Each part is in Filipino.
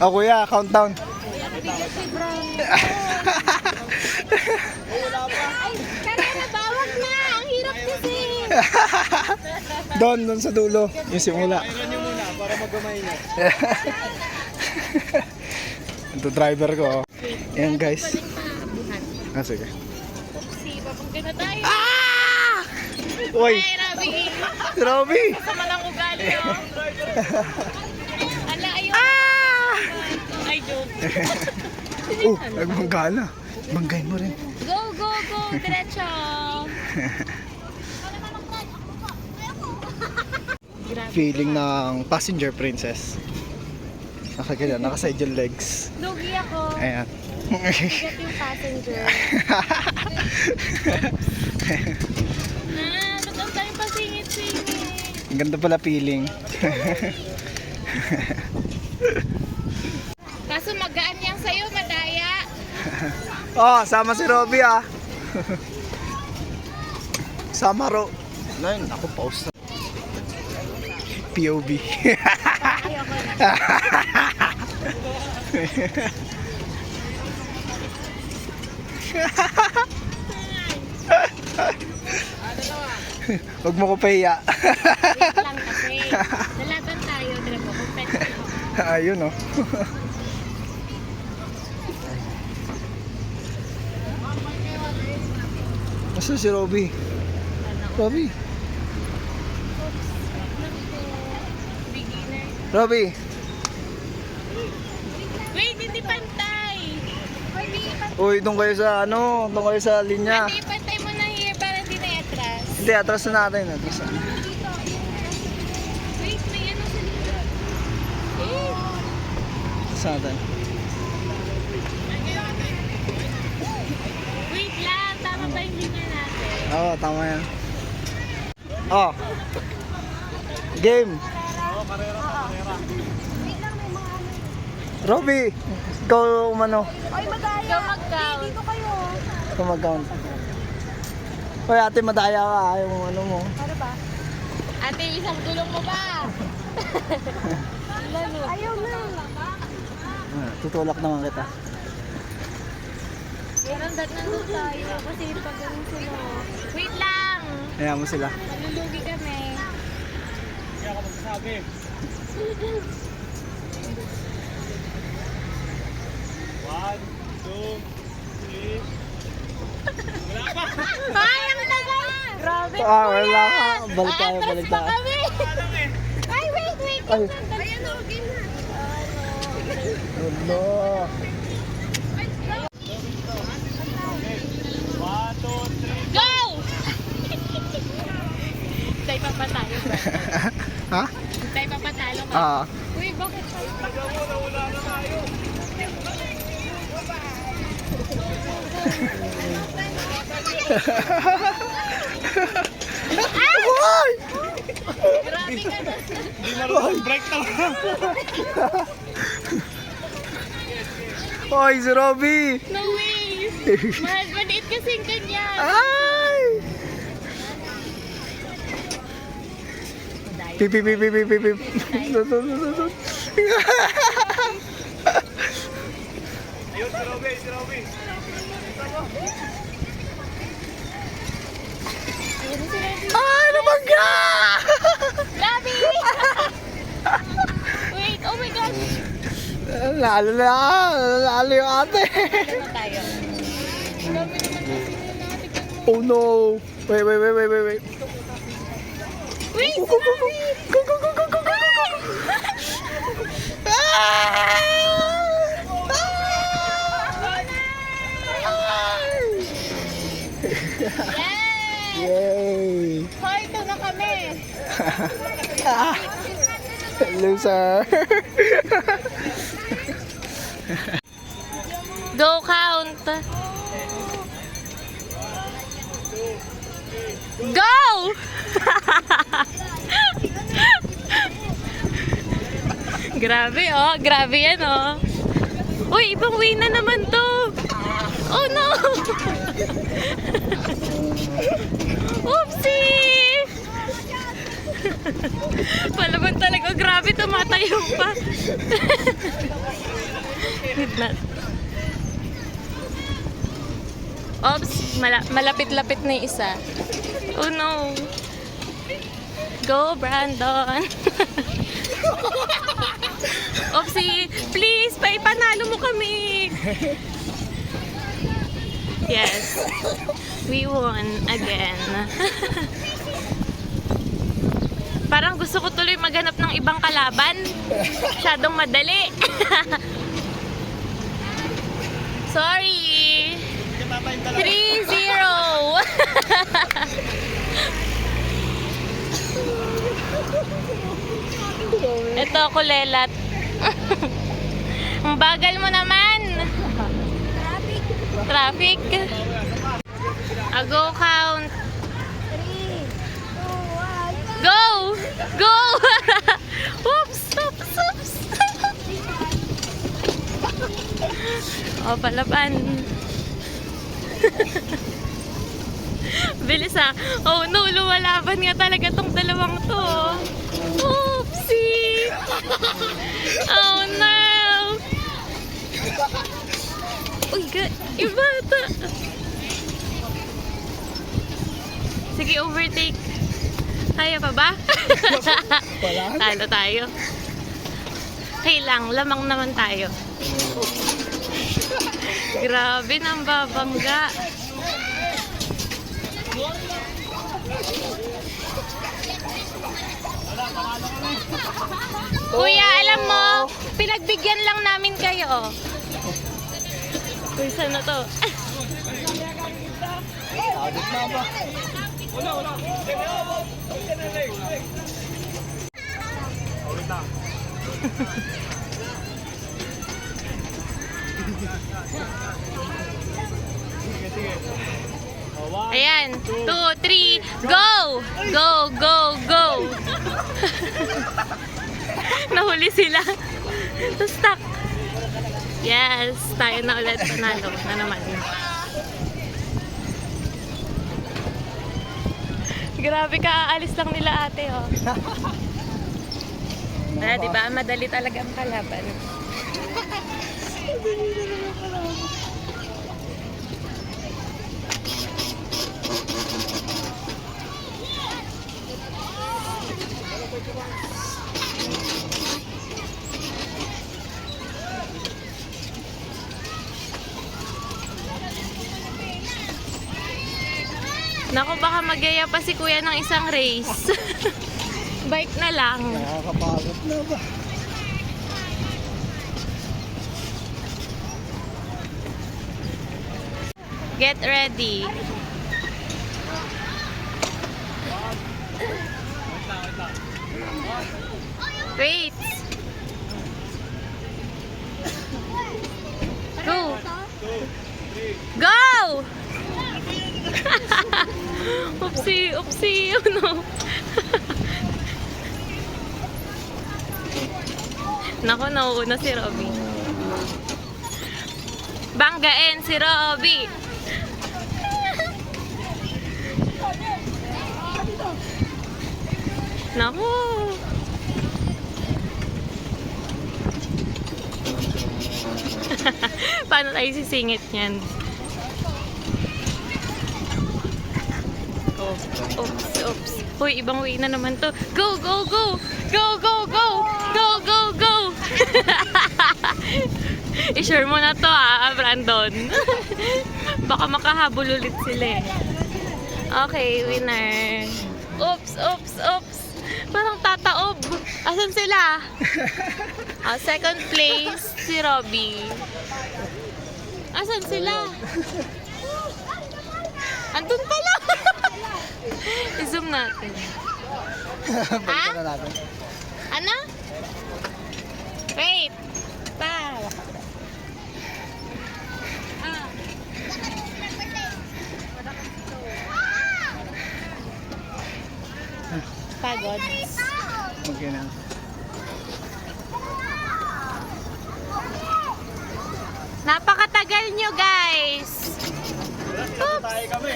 Oh, kuya, countdown. Bigat si Brown. Ay, kanina bawag na. Ang hirap kasi. Doon sa dulo. Yung simula. Iron nyo muna para magamay na. Ito driver ko. Oh. Yan guys. Sige. Oopsie, babangga na tayo. Uy! Ay, Robby. Robby! Sama lang ugali, oh. Ala, ayun. Ay, joke. Nagmanggala. Banggay mo rin. Go, go, go. Diretso. Feeling ng passenger princess. Nakaganyan, nakaside yung legs. Lugi ako. Ayan. Bigat yung passenger. Ba't ang tayo pasingit-singit? Ang ganda pala feeling. Kaso magaan yang sa'yo, madaya. Oh, sama si Robby ah. Sama Ro. Ayun, ako pause na. POV. Ayoko na. Huwag mo ko pahiya. Wait lang kasi. Lalaban tayo, dala mo. Ayun oh. Nasaan si Robby? Robby? Beginner. Robby? Wait, hindi pantay. Uy, doon kayo sa ano, doon kayo sa linya. Hindi, pantay mo na here para hindi na atras. Hindi, atras na natin. Atras na. Wait, may ano sa dito. Eh, Atras natin. wait lang. Tama ba yung linya natin? Oo, tama yan. Oh. Game. Robby, ikaw umano. Oy, madaya. Ikaw mag-count. Dito kayo. Ikaw mag-count. Hoy, ate, madaya ka. Yung ano mo. Ano ba? Ate, isang gulong mo ba? Ayaw na. Tutulak naman kita. Meron nandun tayo kasi pag ganun sila. Wait lang. Hayaan mo sila. Nalulugi kami. Hindi ako magsasabi. One, two, three. Wala pa! Ay, ang tagal! Grabe po Wala yan! ka. Balik tayo, Aatras balik pa tayo. kami! Alam eh. Ay, wait! Ay. Ayan, okay na. Hello. One, two, three. Go! Tayo papatalo. Ha? Tayo papatalo ka. Ah. Uy, bakit tayo? Taga mo, nawala na tayo. Hoy! Grabe ka na. Hindi marunong break talaga. Hoy, si Robby! No way! Maliit kasing ganyan. Ay! Pip, pip, pip, pip, pip, pip. Ayun, si Robby, si Robby. Ay, nabangga! Gabi! Wait, oh my gosh! Lalo yung ate. Ano tayo? Dami naman kasi nila. Tignan mo. Oh no. Wait. Wait, Go, go, go, go. Go, go, go, go, go, go, go. Yes! Yay! Hoy, ito na kami. Loser! Go count. Go! Grabe oh, grabe yan oh. Uy, ibang way na naman to. Oh no! Oopsie! Palaban talaga. Grabe, tumatayo pa. Oops, malapit-lapit na yung isa. Oh no. Go, Brandon. Oopsie, please, paipanalo mo kami. Yes. We won again. Parang gusto ko tuloy maghanap ng ibang kalaban. Masyadong madali. Sorry. 3-0. Ito, kulelat. Ang bagal mo naman. Traffic. A go count. 3, 2, 1. Go! Go! Oops! Oops! Oops! O, palaban. Bilis ah. Oh no, lumalaban nga talaga tong dalawang to. Oopsie! Oh no! Uy, iba ito. Sige, overtake. Kaya pa ba? Talo tayo. Okay lang, lamang naman tayo. Grabe, nang babangga. Kuya, alam mo, pinagbigyan lang namin kayo. Uy, saan na to? Agad na ba? Ulit lang. Sige, sige. Ayan, 2, 3, go! Go, go, go! Nahuli sila. Stuck. Yes, tayo na ulit. Panalo na naman. Grabe ka, aalis lang nila ate, oh. Diba? Madali talaga ang kalaban. Naku, baka magyaya pa si kuya ng isang race. Bike na lang. Nakakapagod na ba? Get ready. Wait. Go. Go! Oopsie, oopsie, oh no. Naku, nauuna si Robby. Banggain si Robby. Naku. Paano tayo sisingit niyan? Oops, oops. Hoy, ibang way na naman to. Go, go, go! Go, go, go! Go, go, go! I-share mo na to Brandon. Baka makahabol ulit sila eh. Okay, winner. Oops, oops, oops. Parang tataob. Asan sila? Second place, si Robby. Asan sila? Andun pala. I-zoom natin. Balikan na natin. Ano? Wait. Pa. Pagod. Okay na. Napakatagal nyo, guys. Tayo kami.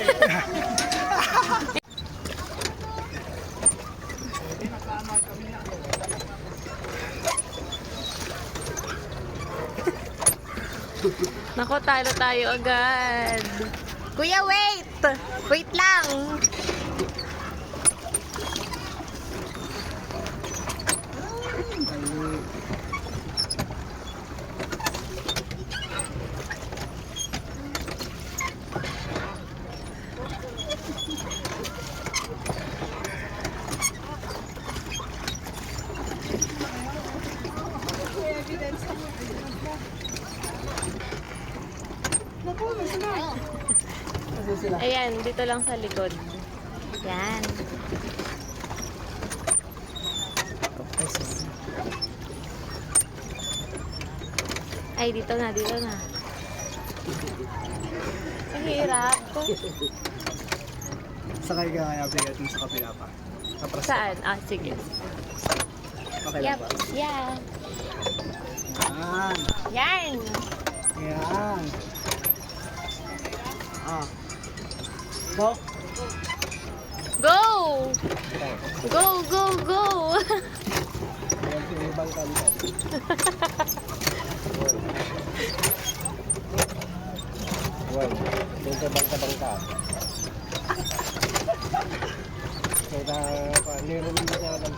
Nako, talo tayo agad. Kuya, wait! Wait lang! Ayan, dito lang sa likod. Yan. Ay, dito na, dito na. Ang hirap. Sakay ka kaya bigat mo sa kapila pa. Kapras ka. Saan? Ah, sige. Okay lang Yep. ba? Yeah. Yan. Yan. Yan. Ah. Go. Go! Go, go, go! Ayan, sinibang ka nito. Well, doon sa bangka-bangka. Kaya niro naman niya naman.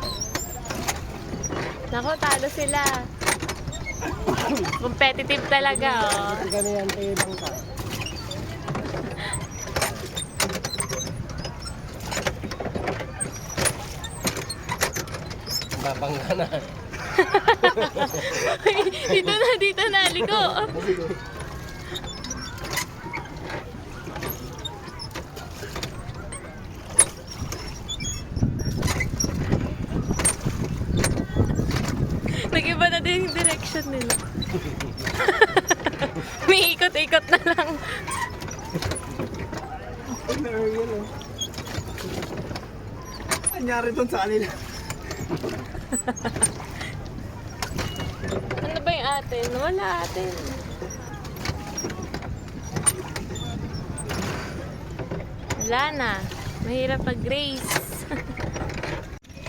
Nako, talo sila. Competitive talaga, oh. Hindi ka na yan tayo bangka. Babangka na. Dito na, liko. Nag-iba na din yung direction nila. May ikot-ikot na lang. Na-aerial oh. Anyari doon sa kanila. Ano ba yung atin? Wala atin. Wala na. Mahirap pag-race.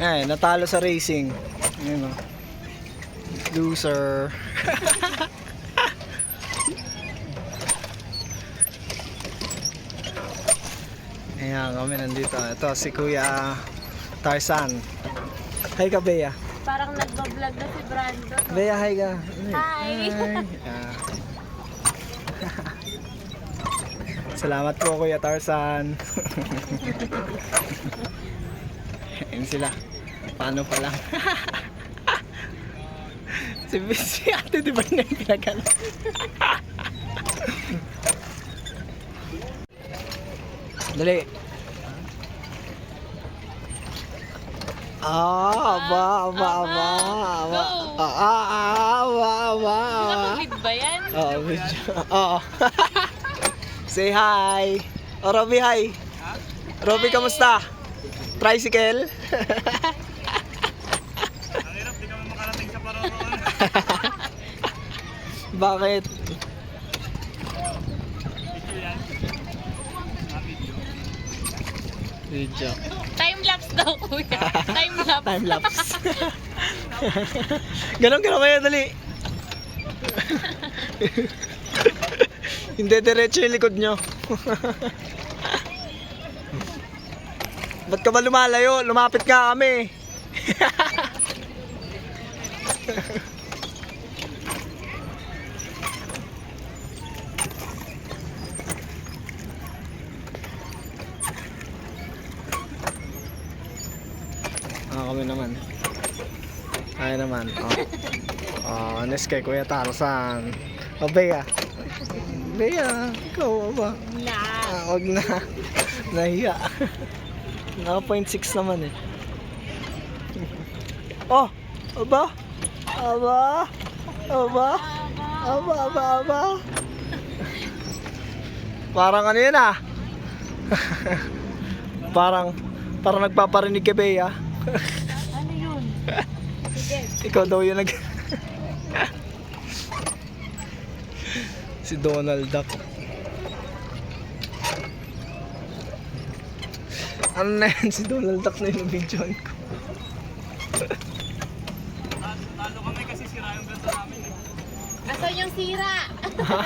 Ay, natalo sa racing. Ayun oh. Loser. Ayan, kami nandito. Ito si Kuya Tarzan. Hi ka, Bea. Parang nagbablog na si Brandon. Bea, hi ka. Hi. Ah. Salamat po, Kuya Tarzan. Ayun sila. Paano pa lang? Si ate, di ba niya yung pinagala? Dali. Aba. Nakapagid ba yan? Oo, video. Oo. Say hi. Oh, Robby, hi. Robby, kamusta? Tricycle? Ang hirap, di kami makarating sa Paroroon. Bakit? Picture yan. Video. Video. Time-lapse daw, kuya. Time-lapse. Time lapse. Ganon kayo, dali. Hindi diretso yung likod nyo. Ba't ka ba lumalayo? Lumapit nga kami. Kami naman. Ay naman. Oh, honest kay Kuya Tarzan. O, Bea. Bea, ikaw ba? Na. Wag na. Nahiya. Naka 0.6 naman eh. Oh! Aba! Aba. Parang ano yun ah. parang nagpaparinig kay Bea. Ano yun? Ikaw daw yung si Donald Duck. Ano na yan? Si Donald Duck na yung videoan ko. Talo kami kasi sira yung ganda namin. Asan yung sira? Mga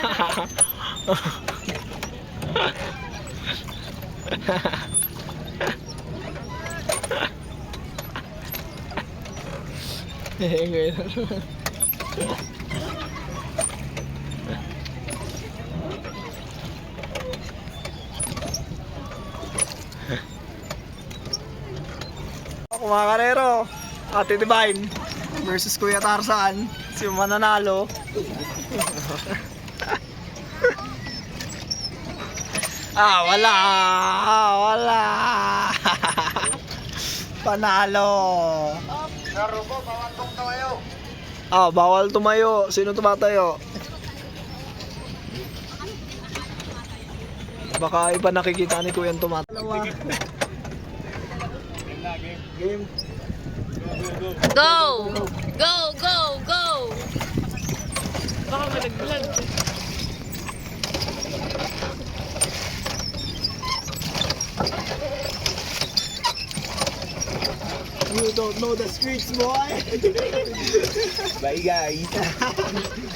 karero, Ate Divine versus Kuya Tarzan, si mananalo. Wala. Panalo. Bawal tumayo. Sino tumatayo? Baka iba nakikita ni Kuya tumatayo. Game. Go! Go, go, go! Baka malaglag. You don't know the streets, boy. Bye, guys.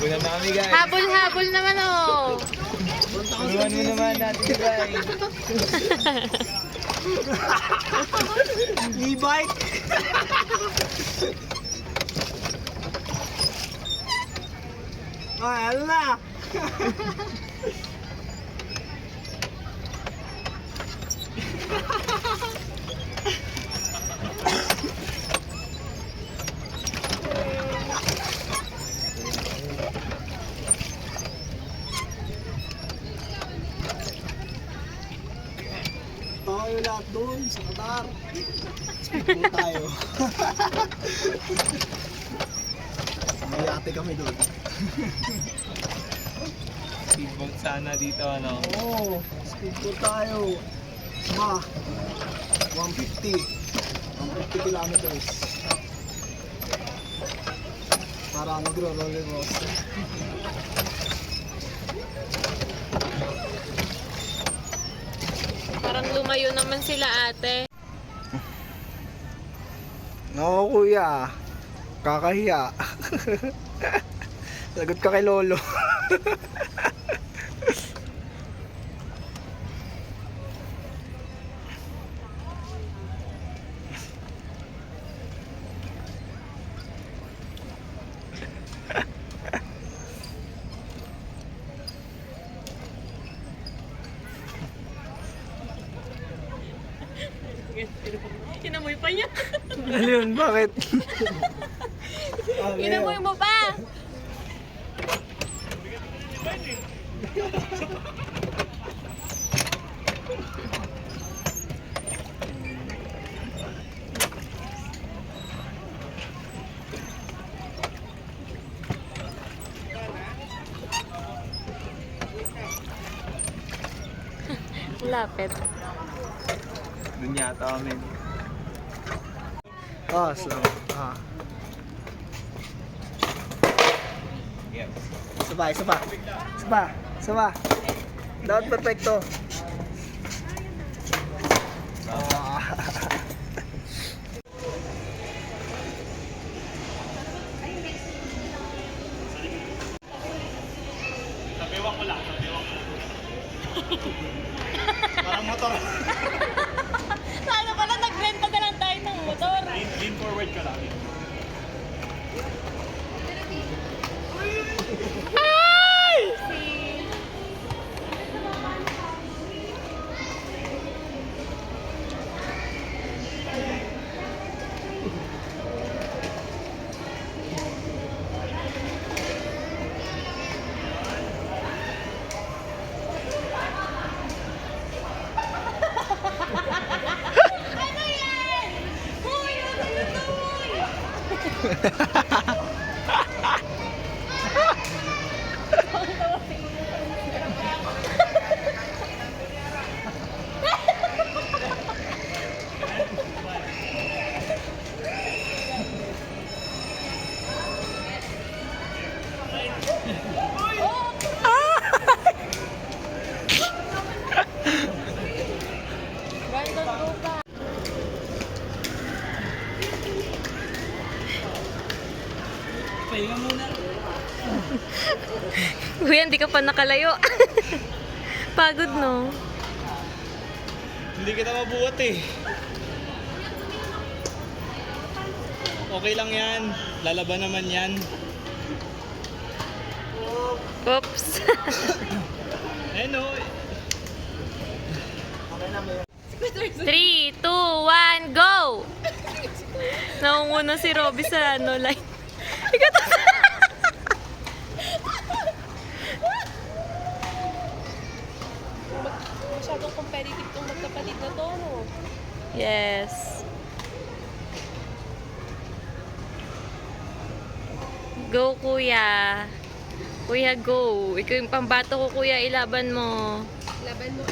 Una na kami, guys. Habol-habol naman, oh! Tulungan mo naman natin, guys. E-bike. Ano na? Tayo lahat doon sa Qatar. Speedboat tayo. May ate kami doon. Speedboat sana dito, ano? Oo, speedboat tayo. Ma, 150 kilometers. Para magro-roller coaster. Parang lumayo naman sila, ate. No, kuya. Kakahiya. Lagot ka kay lolo. Inamoy pa niya. Ano yun? Bakit? Inamoy mo pa. Lapit. Doon yata kami. Slow. Yes. Saba. Dapat perfecto. Sabiwak ko lang. Parang motor. Sana pala nagrenta na lang tayo ng motor. Lean forward ka lang. Random go pa. Kuya, hindi ka pa nakalayo. Pagod, no? Hindi kita mabuhat eh. Okay lang yan. Lalaban naman yan. Oops. Eh no. 3, 2, 1, go! Naunguna si Robby sa line. Ikaw to. Masyadong competitive tong magkapatid na to, no? Yes. Go, kuya. Kuya, go. Ikaw yung pambato ko, kuya. Ilaban mo. Laban mo.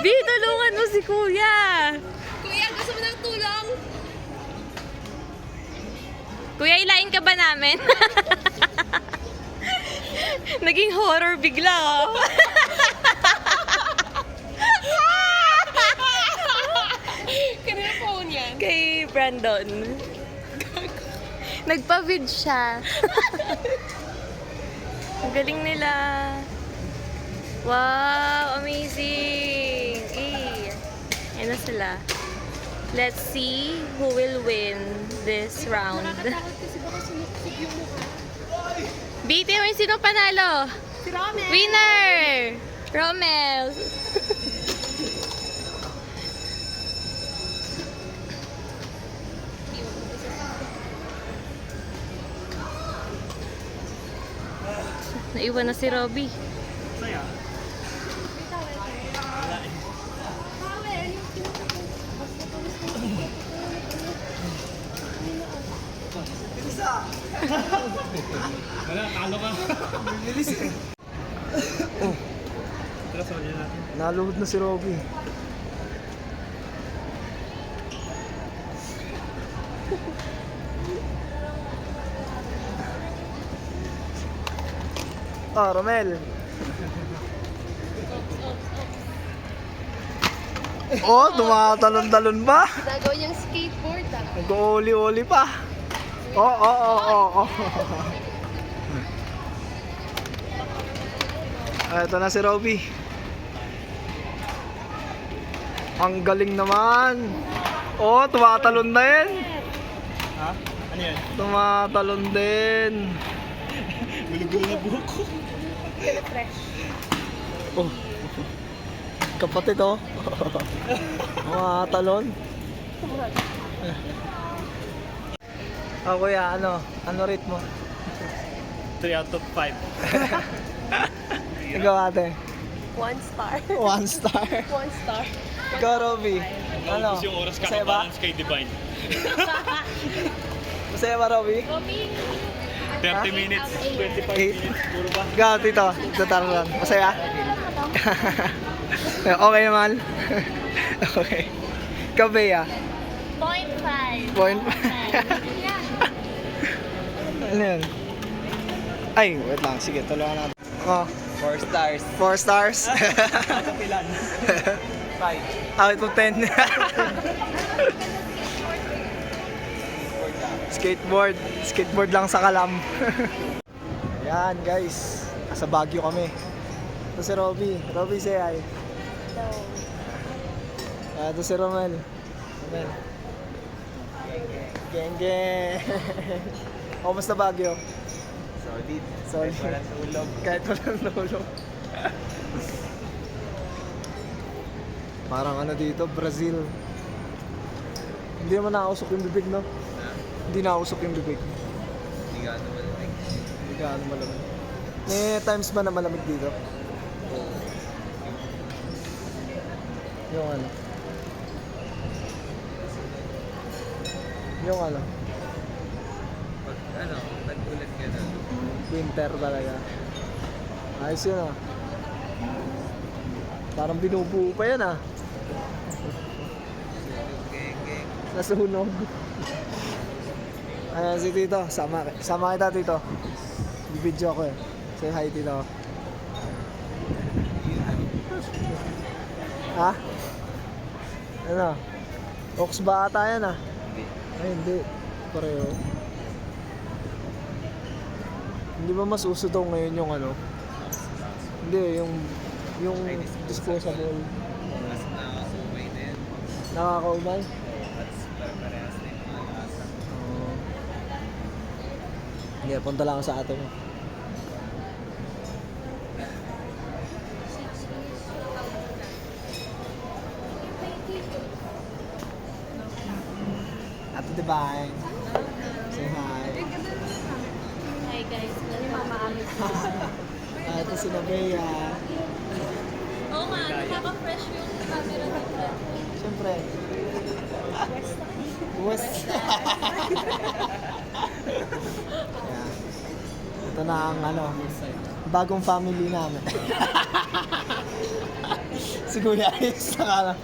Bi, tulungan mo si kuya. Kuya, gusto mo ng tulong? Kuya, ilain ka ba namin? Naging horror bigla, oh. Kanina phone yan. Kay Brandon. Nagpa-vid siya. Ang galing nila. Wow, amazing. Ayan na sila. Let's see who will win this round. Nakakatakot kasi baka sumuksog yung mukha. Biti mo yung sino panalo? Si Rommel! Winner! Rommel! Naiwan na si Robby. Saya. Wala, talo ka. Tara, sawali natin. Naluhod na si Robby. Ah, Romel. Oh, tumatalon-talon ba? Nagawa niyang skateboard, ah. Nag-oli-oli pa. Oh. Ito na si Robby. Ang galing naman. Oh, tumatalon na yan. Ha? Ano yan? Tumatalon din. Gulugul na buhok ko. Oh. Kapatid oh. Tumatalon. Oh, kuya, ano rate mo? 3 out of 5. Ikaw ate. 1 star. 1 star. 1 star. Ikaw, Robby. Ano? Naubos yung oras Masaya ba? kakabalance kay Divine. Masaya ba, Robby? 30 minutes, 25 minutes, puro ba? Ikaw, tito. Tito Tarzan. Masaya? Okay naman? Okay. Ikaw, Bea? 0.5. Point. Ano yun? Ay, wait lang. Sige, tulungan natin. Oh, 4 stars. 4 stars. Kapilan. 5. Out of 10. Skateboard. Skateboard lang sa Kalam. Ayan, guys. Nasa Baguio kami. Ito si Robby. Robby, say hi. Ito si Romel. Romel. Geng. Kumusta Baguio? Solid. Walang tulog. Kahit walang tulog. Parang ano dito, Brazil. Hindi naman nakausok yung bibig, no? Hindi nakausok yung bibig. Hindi gaano malamig. Hindi gaano malamig. May times ba na malamig dito? Yung ano? Yung ano? Pag nag-ulit ka na. Winter talaga. Ayos yun ah. Parang binubuo pa yan ah. Nasunog. Ayan si Tito. Sama kita Tito. Bibidyo ako eh. Say hi Tito. Ha? Ano? Ox ba ata yan ah? Ay, hindi. Pareho. Hindi ba mas uso daw ngayon yung ano? Hindi, yung disposable. Mas na-umay na yan. Nakakaumay? Mas parehas na yung mga lasa. Oo. Hindi, punta lang ako sa ate mo. Ate Divine. Say hi. Hi guys, mama amin. Ate si Nabea. Oo nga, nakaka-fresh yung camera nila. Siyempre. West. Yeah. Ito na ang ano, bagong family namin. Si Kuya ayos na ka lang.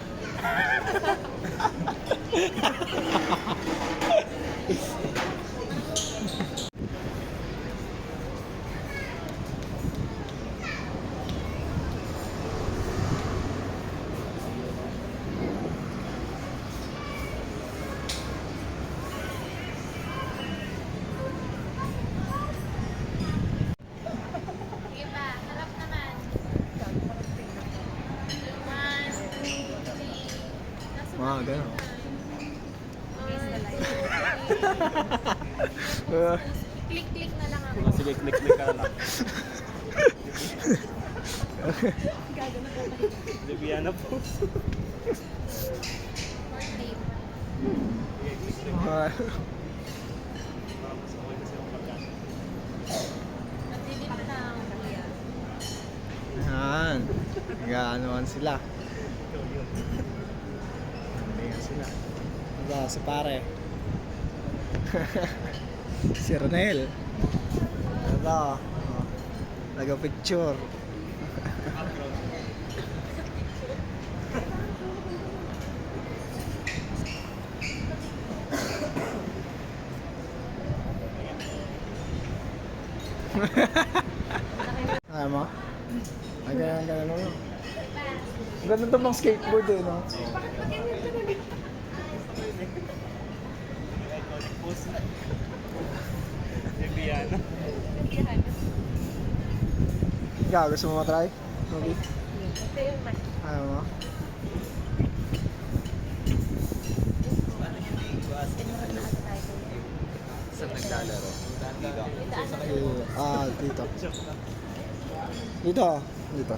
Sige pa, harap naman. 1, 2, 3. Mga gano'n. Click-click na lang ako. Sige, click ka lang. Libiana po. Madilim na ang kuya. Yan. Nag-aanoan sila. Ayan sila. Ito, si pare. Si Ronel. Ito. Oh. Nag-picture. Alam mo? Ay, ganyan mo. Ganun to bang skateboard eh, no? Libiana. Ikaw, gusto mo matry? Movie? Ayaw mo? Saan naglalaro? Dito. Dito. Dito. Dito.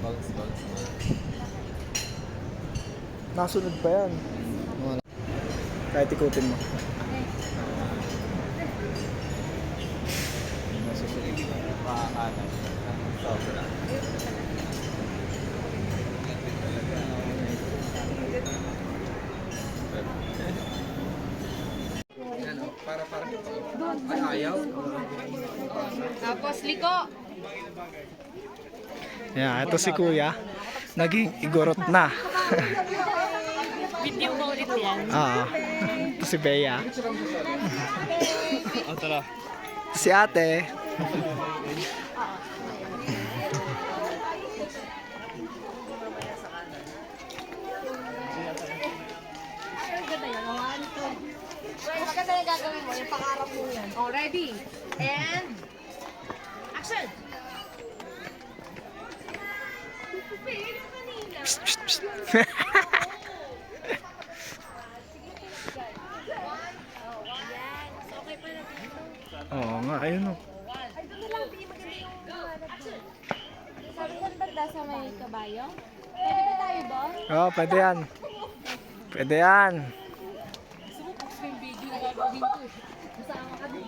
Bounce. Nasunod pa yan. Wala. Kahit ikutin mo. Makakanan. Sobra. Tapos liko. Yan, ito si Kuya. Naging igorot na. Video mo ulit yan. Ito si Bea. Tara. Si ate. Maganda yung gagawin mo, yung pangarap mo yan. Oh, ready? And... action! Psst, psst, psst. Oo nga, ayun o. Ay, doon na lang, di maganda yung pangarap mo. Sabi ko banda sa may kabayo? Pwede ba tayo doon? Oo, pwede yan. Pwede yan. Masama ka doon.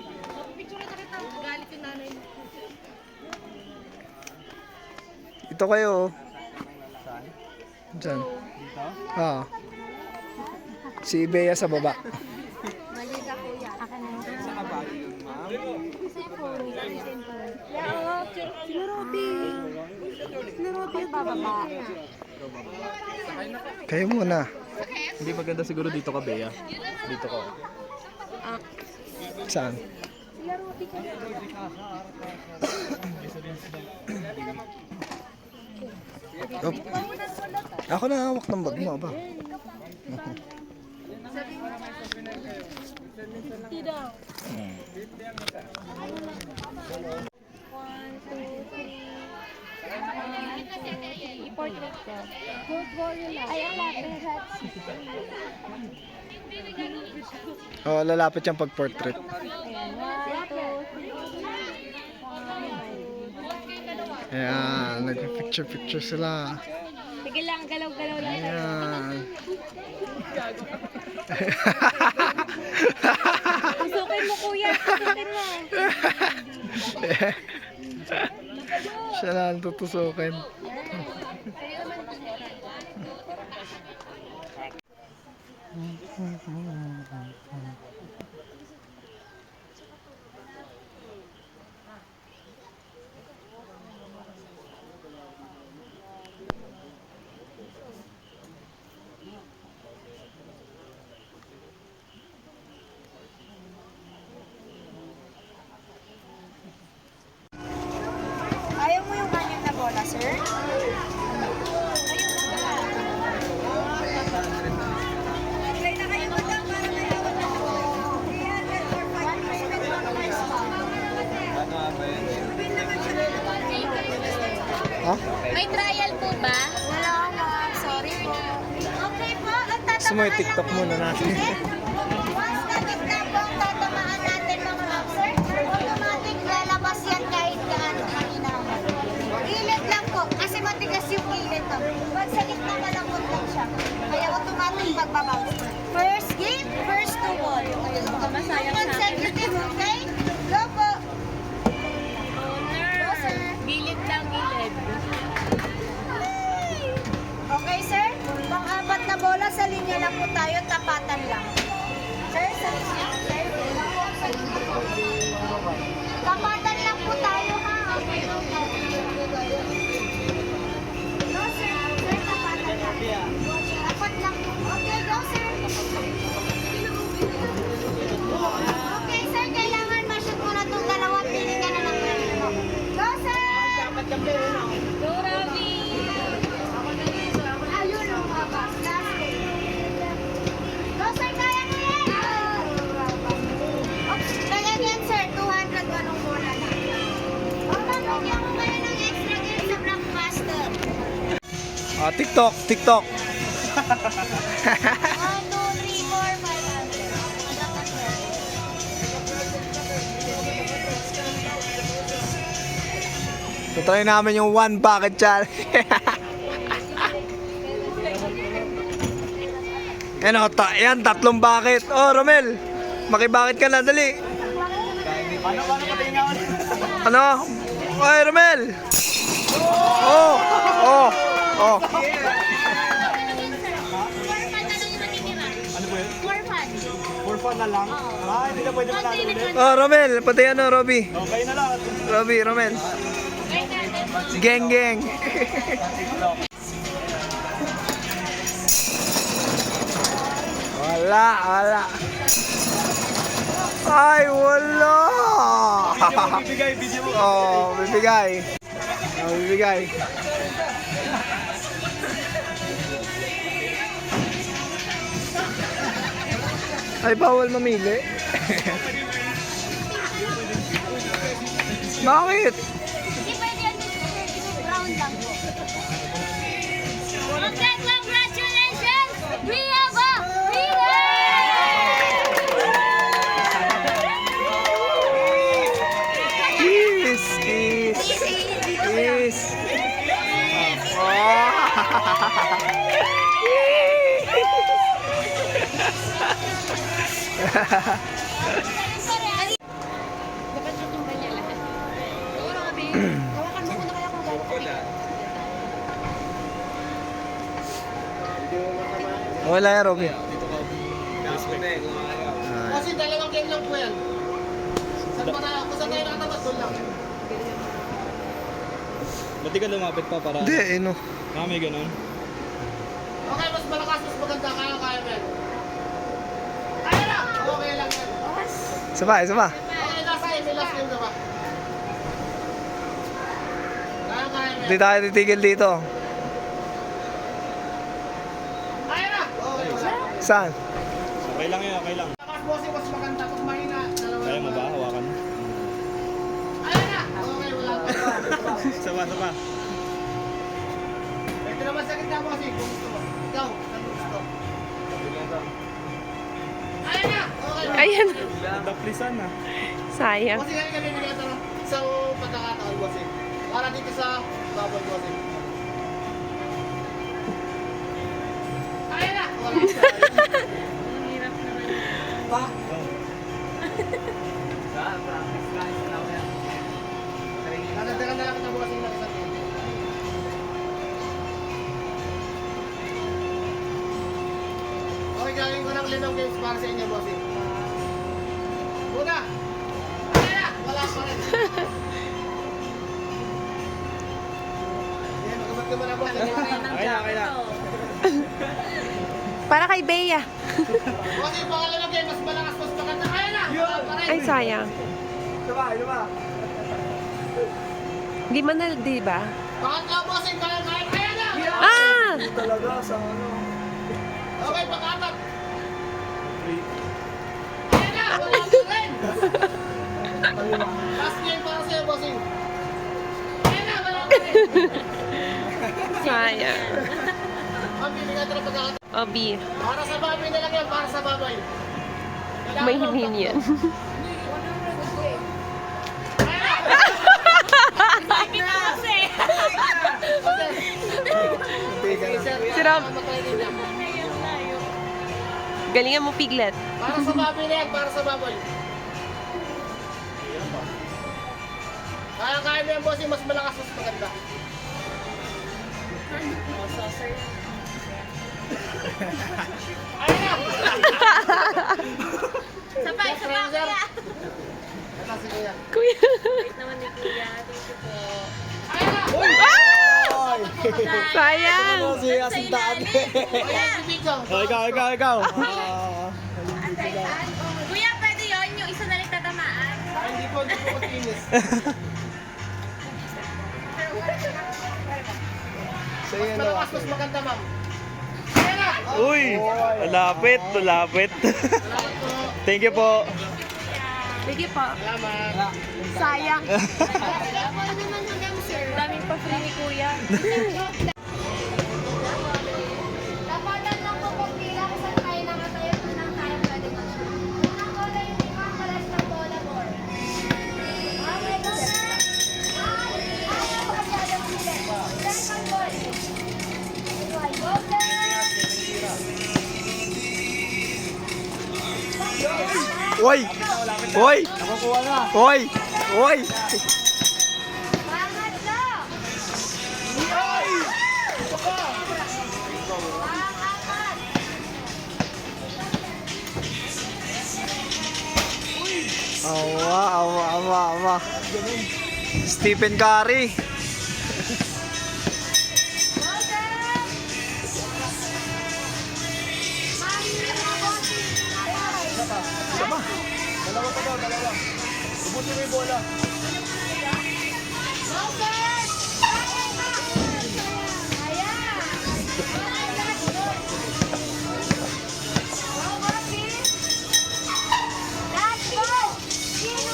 Picture na kita, galit yung nanay mo. Ito kayo. Diyan. Oo. Si Bea sa baba. Mali ka kuya. Akin na yung sa kabayo yun, ma'am. Simple. Yeah, sila Robby. Sila Robby yung bababa. Kayo muna. Hindi maganda siguro dito ka, Bea. Dito ka. Saan? Sila Robby ka. Op. Ako na hawak ng bag mo, ba? Portrait ko. Good warrior. Ay, ang lapit. Oh, lalapit yung pag-portrait. Ayan, 1, 2, 3. Ayan, nag-picture-picture sila. Sige lang, galaw-galaw lang. Ayan. Tusukin mo, kuya. Tusukin mo. Siya na ang tutusukin. Ayaw mo yung kanyang na bola, sir? Try na kayo madam para may hawak na po. 300 or 5 payment on price pa. Sabihin naman siya na Ha? May trial po ba? wala ma'am, sorry po. Okay po, ang tatama Gusto mo yung TikTok muna natin. Once na tignan po ang tatamaan natin mga ma'am, sir, automatic lalabas yan kahit gaano mahinaman. Gilid lang po, kasi matigas yung gilid ma'am. Pag sa gitna malambot lang siya, kaya automatic magbabounce. First game, first to ball. Masayang sa akin. Consecutive, okay? Go po. Go, sir. Gilid lang, gilid. Okay, sir? Pang-apat na bola sa linya lang po tayo, tapatan lang. Sir, sa linya. Sir, sa linya po. Tapatan lang po tayo, ha? Okay, okay. Go, sir. Sir, tapatan lang. Tapat lang po. Okay, go, sir. Okay, sir, kailangan ma-shoot mo na itong dalawa. Pili ka na ng premyo mo. Go, sir! Go, Ravi! Ayun ang habas. Last game. Go, sir, kaya mo yan! Oh, kaya yan, sir. 200 ganong bola na. Oh, mabigyan mo kayo ng extra game sa Blockbuster. Ah, TikTok, TikTok. 1, 2, 3, 4, 500. Tutry namin yung 1 bucket challenge. Yan, 3 bucket. Oh, Romel, makibakit ka na, dali. Paano pati nga ulit? Ano? Oy, Romel! Oh! Oh! Oh! Ano po yun? 4 For fun na lang? Ah, hindi na pwede manalo ulit. Oh, Romel, pati ano, Robby. Okay na lang. Robby, Romel. Geng, geng. Wala, wala. Ay, wala. Video mo bibigay, video mo. Oh, bibigay. Oh, bibigay. Ay, bawal mamili. Bakit? Hindi pwede yan, Mr. Brown lang po. Okay, congratulations! We have a winner! Kiss, kiss, kiss. Oh. Dapat tutumban niya lahat. Go, Ravi! Hawakan mo muna kaya kung gano'n. Wala yan, Robby. Kasi dalawang game lang po yan. Kung saan tayo nakatapat, doon lang. Ba't di ka lumapit pa para... Hindi, eh, no. Ah, may ganun. Okay, mas malakas, mas maganda. Kaya mo yan. Kaya na! Okay lang yan. Isa pa, isa pa. Okay, last game. May last game na ba? Kaya mo yan. Hindi tayo titigil dito. Saan? Okay lang yun, okay lang. Lakas bossing, mas maganda. Pag mahina, dalawa. Kaya mo ba? Hawakan mo. Ayan na! Okay, wala pa. Sama. Ito naman sa gitna bossing, kung gusto mo. Ikaw, ano gusto? Ayan na! Okay. Ayan. Daplisan na. Sayang. Bossing, ngayon kami bigyan ito ng isang pagkakataon bossing. Para dito sa bubble bossing. Ayan na! Wala pa. Pa? Nadagdagan na lang kita bossing ng isang konti. Okay, gagawin ko ng linong games para sa inyo, bossing. Una! Ayan na! Wala pa rin. Ayan, magabat ka na, bossing. Okay na. Para kay Bea. Bossing, pangalan game, mas malakas, mas maganda. Ayan na! Wala pa rin. Ay, sayang. Ito ba? Di man na, di ba? Pangatlo, bossing, kaya. Ayan na! Ah! Talaga, sa ano? Okay, pang-apat. Ayan na! Wala pa rin. Last game para sa'yo, bossing. Ayan na! Wala pa rin. Sayang. Ang bibigyan ito ng pagkakataon. Obi, Para sa baboy na lang yan, para sa baboy. may hinin yan. Si Rob. Galingan mo, Piglet. Para sa baboy na yan, para sa baboy. Kaya mo yan, bossing, mas malakas, mas maganda. Ayun na! Sabay, sabay, kuya. Ito si Kuya. Kuya. Naman ni kuya. Thank you po. Ayun na! Ay! Sayang. Ano si Asintaan? Kuya, si Pico. Oh, ikaw. Kuya, pwede yun? Yung isa na rin tatamaan. Ay, hindi po mag-finish. Sa'yo Mas na. malakas, mas maganda, ma'am. Ayun na! Uy! Malapit. Salamat po. Thank you po. Sige po. Salamat. Sayang. Ako naman hanggang sir. Daming pa free ni Kuya. Tapatan lang po kung pila kung saan tayo nakatayo kung nang tayo pwede mag Unang bola yung lima, palas ng bola more. Okay, go sir! Ayaw masyadong sila. Second ball. Go sir! Hoy! Hoy! Hoy! Hoy! Pangatlo! Pang-apat! Awa. Stephen Curry. Go sir! Sama. Dalawa. Ubusin mo yung bola. Go sir! Ayan! Go, Bobby! Last ball!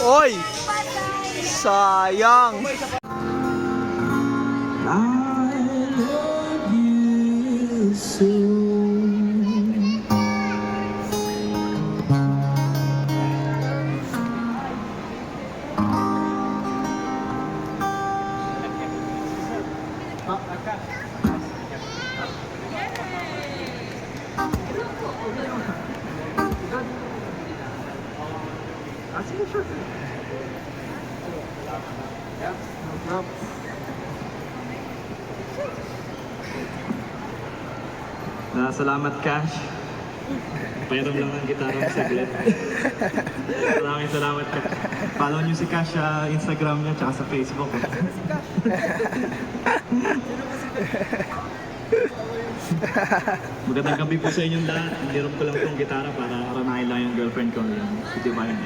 Oy! Patay! Sayang. Salamat, Cash. Pairam lang ng gitara mo saglit. Maraming salamat, Cash. Follow nyo si Cash sa Instagram niya tsaka sa Facebook. Magandang gabi po sa inyong lahat. Hiniram ko lang itong gitara para aranahin lang yung girlfriend ko yung si Divine.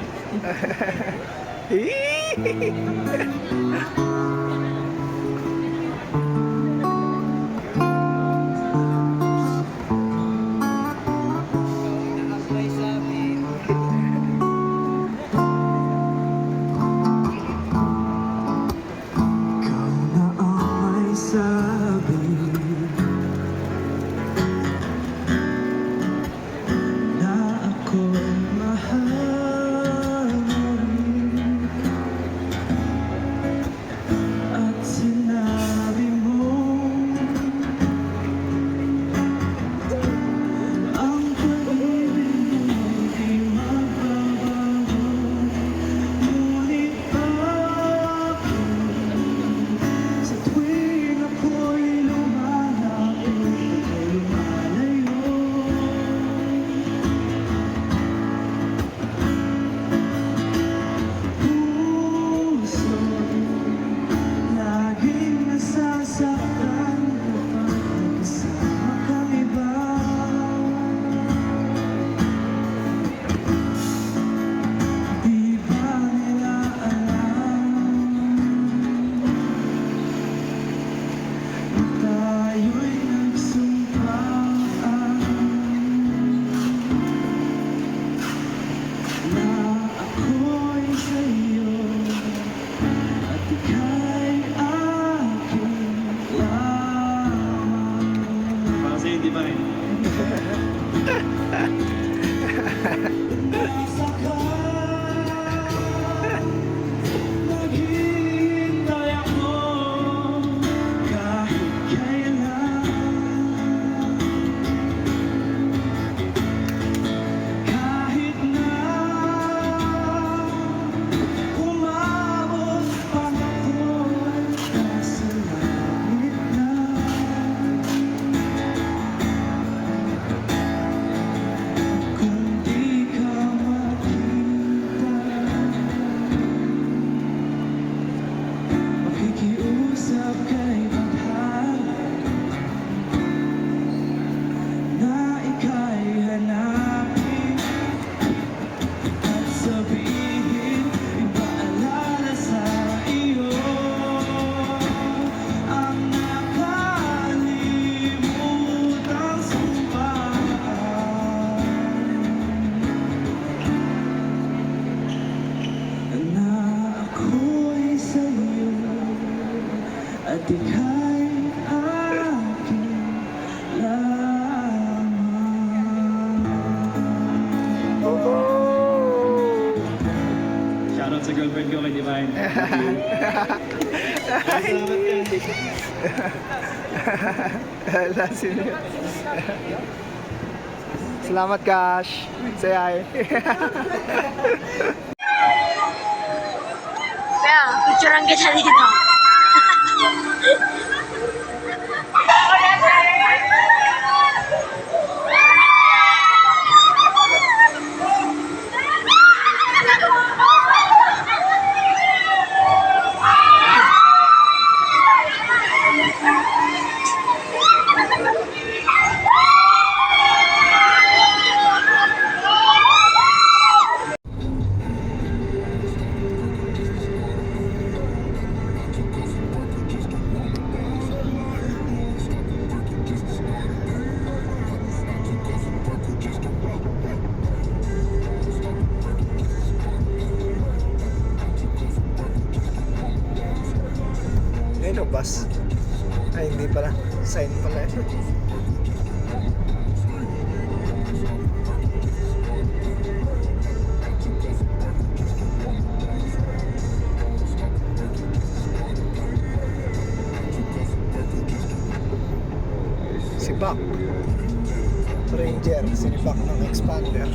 girlfriend ko kay Divine. Thank you. Salamat Salamat, Cash. Say hi. Kaya, picturean kita dito. Ayun o, bus. Ay, hindi pala. Sign pala eh. Si Buck. Ranger. Sinibak ng expander.